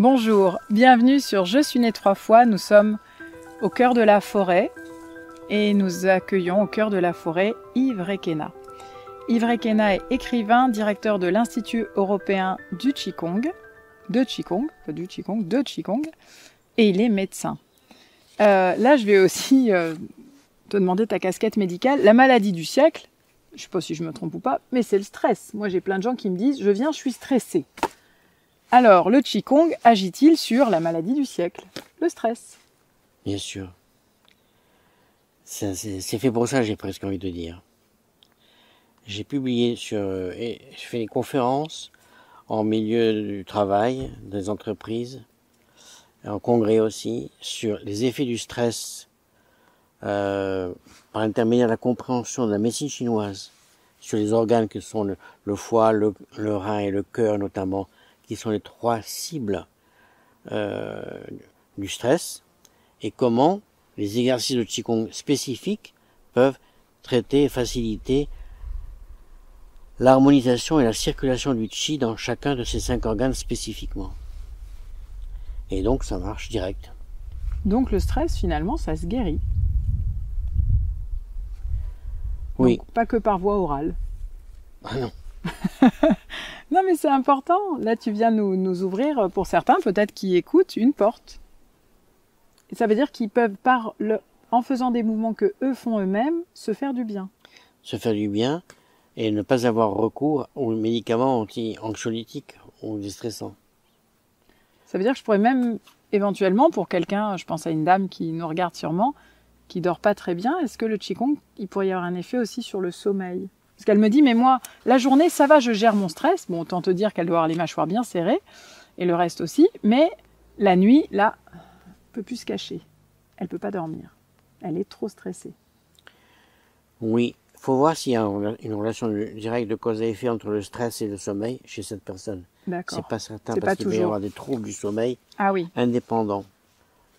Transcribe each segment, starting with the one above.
Bonjour, bienvenue sur Je suis né 3 fois. Nous sommes au cœur de la forêt et nous accueillons au cœur de la forêt Yves Requena. Yves Requena est écrivain, directeur de l'Institut européen du Qigong, de Qigong, et il est médecin. Là, je vais aussi te demander ta casquette médicale. La maladie du siècle, je ne sais pas si je me trompe ou pas, mais c'est le stress. Moi, j'ai plein de gens qui me disent « je viens, je suis stressé ». Alors, le Qigong agit-il sur la maladie du siècle, le stress? Bien sûr. C'est fait pour ça, j'ai presque envie de dire. J'ai publié et je fais des conférences en milieu du travail, des entreprises, en congrès aussi, sur les effets du stress par l'intermédiaire de la compréhension de la médecine chinoise sur les organes que sont le foie, le rein et le cœur notamment, qui sont les trois cibles du stress, et comment les exercices de Qigong spécifiques peuvent traiter et faciliter l'harmonisation et la circulation du Qi dans chacun de ces 5 organes spécifiquement. Et donc ça marche direct. Donc le stress, finalement, ça se guérit. Oui. Donc, pas que par voie orale. Ah non. Non, mais c'est important. Là, tu viens nous ouvrir, pour certains, peut-être qui écoutent, une porte. Et ça veut dire qu'ils peuvent, en faisant des mouvements que eux font eux-mêmes, se faire du bien. Se faire du bien et ne pas avoir recours aux médicaments anxiolytiques ou déstressants. Ça veut dire que je pourrais même, éventuellement, pour quelqu'un, je pense à une dame qui nous regarde sûrement, qui dort pas très bien, est-ce que le Qigong, il pourrait y avoir un effet aussi sur le sommeil? Parce qu'elle me dit, mais moi, la journée, ça va, je gère mon stress. Bon, autant te dire qu'elle doit avoir les mâchoires bien serrées, et le reste aussi. Mais la nuit, là, elle peut plus se cacher. Elle peut pas dormir. Elle est trop stressée. Oui, il faut voir s'il y a une relation directe de cause à effet entre le stress et le sommeil chez cette personne. D'accord. C'est pas certain parce qu'il peut y avoir des troubles du sommeil indépendants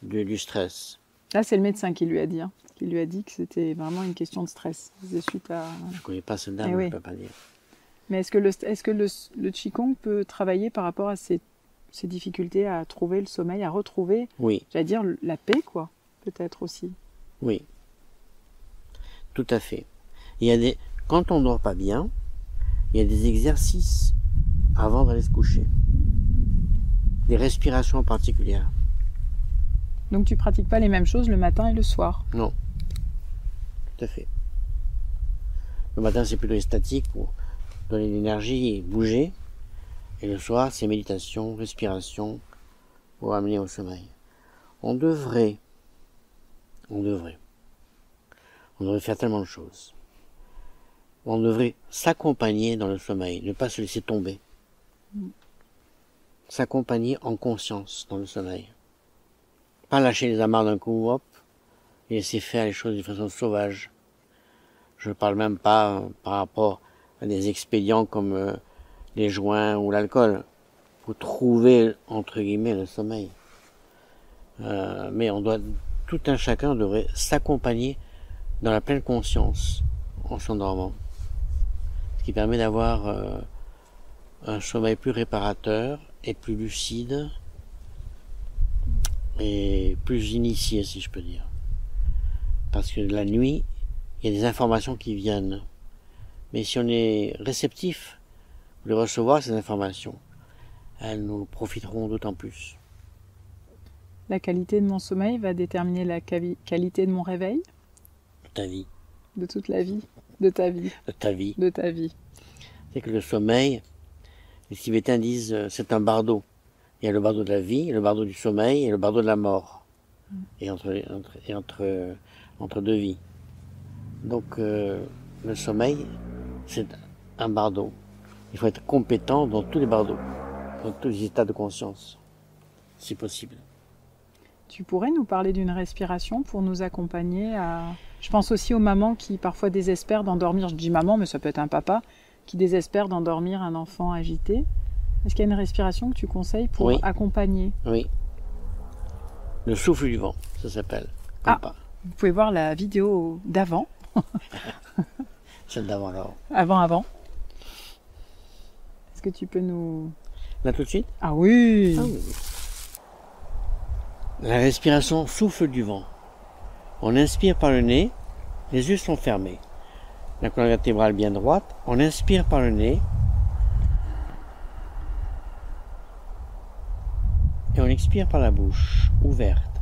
du stress. Là, c'est le médecin qui lui a dit. Il lui a dit que c'était vraiment une question de stress. Suite à... Je ne connais pas cette dame, je ne peux pas dire. Mais est-ce que le Qigong peut travailler par rapport à ces difficultés à trouver le sommeil, à retrouver, j'allais dire, la paix, quoi, peut-être aussi? Oui, tout à fait. Quand on ne dort pas bien, il y a des exercices avant d'aller se coucher. Des respirations particulières. Donc tu pratiques pas les mêmes choses le matin et le soir? Non. Tout à fait. Le matin, c'est plutôt statique pour donner de l'énergie et bouger. Et le soir, c'est méditation, respiration pour amener au sommeil. On devrait faire tellement de choses. On devrait s'accompagner dans le sommeil, ne pas se laisser tomber. S'accompagner en conscience dans le sommeil. Pas lâcher les amarres d'un coup, hop, et laisser faire les choses de façon sauvage. Je ne parle même pas par rapport à des expédients comme les joints ou l'alcool, pour trouver, entre guillemets, le sommeil. Mais tout un chacun devrait s'accompagner dans la pleine conscience en s'endormant. Ce qui permet d'avoir un sommeil plus réparateur et plus lucide et plus initié, si je peux dire. Parce que la nuit, il y a des informations qui viennent. Mais si on est réceptif de recevoir ces informations, elles nous profiteront d'autant plus. La qualité de mon sommeil va déterminer la qualité de mon réveil? De ta vie. De toute la vie? De ta vie? De ta vie. De ta vie. C'est que le sommeil, les Tibétains disent, c'est un bardeau. Il y a le bardeau de la vie, le bardeau du sommeil et le bardeau de la mort. Et entre deux vies. Donc le sommeil, c'est un bardeau. Il faut être compétent dans tous les bardeaux, dans tous les états de conscience, si possible. Tu pourrais nous parler d'une respiration pour nous accompagner à... Je pense aussi aux mamans qui parfois désespèrent d'endormir, je dis maman, mais ça peut être un papa, qui désespère d'endormir un enfant agité. Est-ce qu'il y a une respiration que tu conseilles pour accompagner? Oui. Le souffle du vent, ça s'appelle. Vous pouvez voir la vidéo d'avant. Celle d'avant alors. Avant. Est-ce que tu peux nous... Là tout de suite? Ah oui. La respiration souffle du vent. On inspire par le nez, les yeux sont fermés. La colonne vertébrale bien droite. On inspire par le nez. Et on expire par la bouche, ouverte.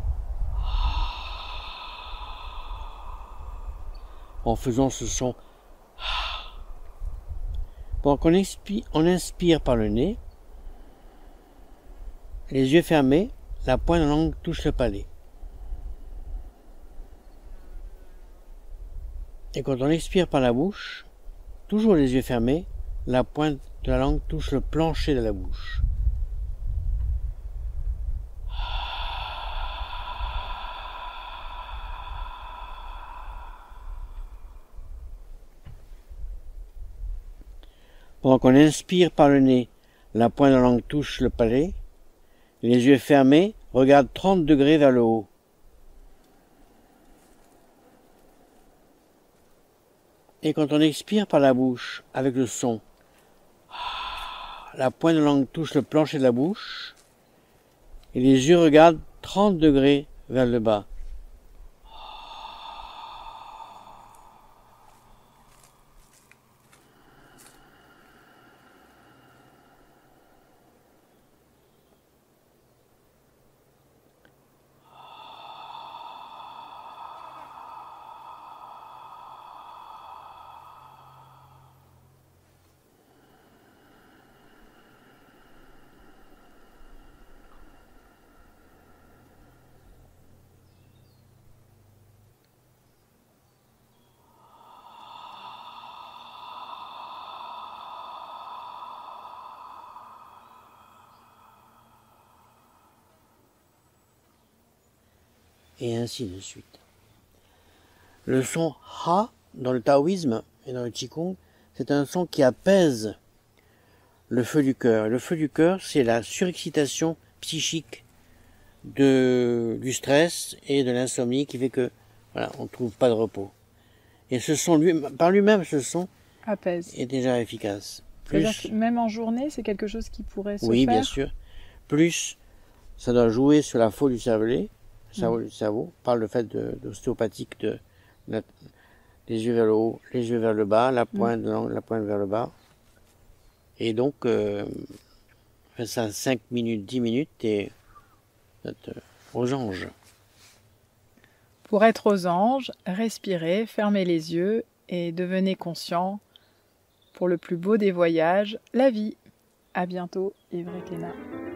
En faisant ce son. Pendant qu'on expire, on inspire par le nez. Les yeux fermés, la pointe de la langue touche le palais. Et quand on expire par la bouche, toujours les yeux fermés, la pointe de la langue touche le plancher de la bouche. Pendant qu'on inspire par le nez, la pointe de la langue touche le palais, les yeux fermés, regarde 30 degrés vers le haut. Et quand on expire par la bouche, avec le son, la pointe de la langue touche le plancher de la bouche, et les yeux regardent 30 degrés vers le bas. Et ainsi de suite. Le son Ha dans le taoïsme et dans le qigong, c'est un son qui apaise le feu du cœur. Le feu du cœur, c'est la surexcitation psychique du stress et de l'insomnie qui fait que voilà, on ne trouve pas de repos. Et ce son, par lui-même, ce son Apaise. est déjà efficace. C'est-à-dire que même en journée, c'est quelque chose qui pourrait se faire. Oui, bien sûr. Plus, ça doit jouer sur la faune du cervelet, du cerveau, par le fait d'ostéopathique les yeux vers le haut, les yeux vers le bas, la pointe vers le bas. Et donc, fait ça 5 minutes, 10 minutes et aux anges. Pour être aux anges, respirez, fermez les yeux et devenez conscient pour le plus beau des voyages, la vie. À bientôt, Yves Requena.